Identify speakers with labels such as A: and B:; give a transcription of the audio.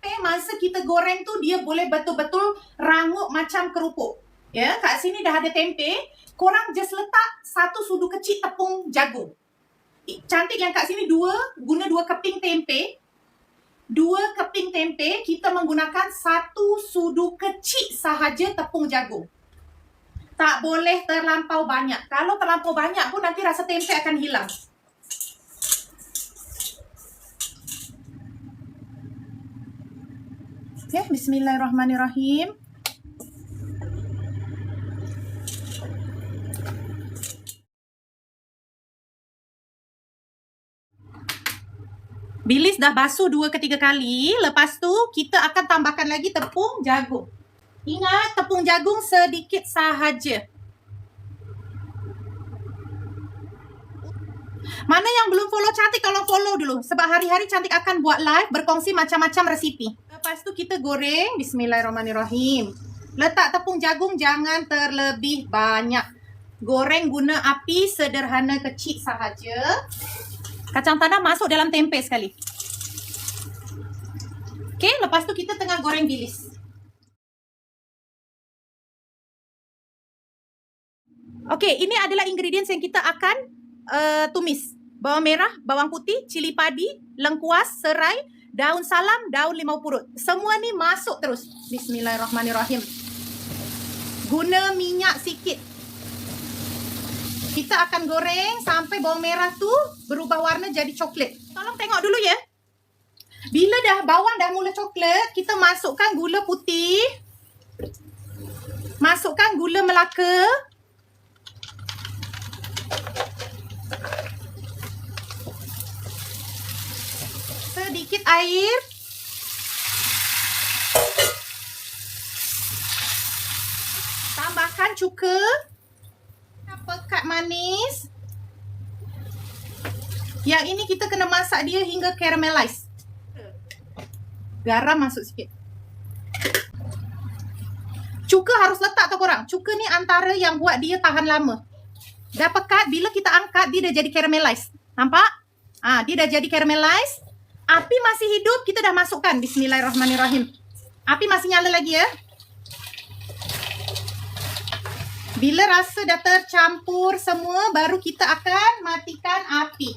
A: Tempe masa kita goreng tu dia boleh betul-betul rangup macam kerupuk. Ya, kat sini dah ada tempe. Korang just letak 1 sudu kecil tepung jagung. Cantik yang kat sini guna 2 keping tempe. 2 keping tempe, kita menggunakan 1 sudu kecil sahaja tepung jagung. Tak boleh terlampau banyak. Kalau terlampau banyak pun nanti rasa tempe akan hilang. Okay, bismillahirrahmanirrahim. Bilis dah basuh 2 ke 3 kali. Lepas tu kita akan tambahkan lagi tepung jagung. Ingat, tepung jagung sedikit sahaja. Mana yang belum follow Cantik, tolong follow dulu. Sebab hari-hari Cantik akan buat live berkongsi macam-macam resipi. Lepas tu kita goreng. Bismillahirrahmanirrahim. Letak tepung jagung jangan terlebih banyak. Goreng guna api sederhana kecil sahaja. Kacang tanah masuk dalam tempe sekali. Okey, lepas tu kita tengah goreng bilis. Okey, ini adalah ingredients yang kita akan tumis. Bawang merah, bawang putih, cili padi, lengkuas, serai, daun salam, daun limau purut. Semua ni masuk terus. Bismillahirrahmanirrahim. Guna minyak sikit. Kita akan goreng sampai bawang merah tu berubah warna jadi coklat. Tolong tengok dulu ya. Bila bawang dah mula coklat, kita masukkan gula putih. Masukkan gula Melaka. Sedikit air. Tambahkan cuka. Pekat manis. Yang ini kita kena masak dia hingga caramelize. Garam masuk sikit. Cuka harus letak tau korang. Cuka ni antara yang buat dia tahan lama. Dah pekat, bila kita angkat dia dah jadi caramelize. Nampak? Dia dah jadi caramelize. Api masih hidup, kita dah masukkan. Bismillahirrahmanirrahim. Api masih nyala lagi ya. Bila rasa dah tercampur semua, baru kita akan matikan api.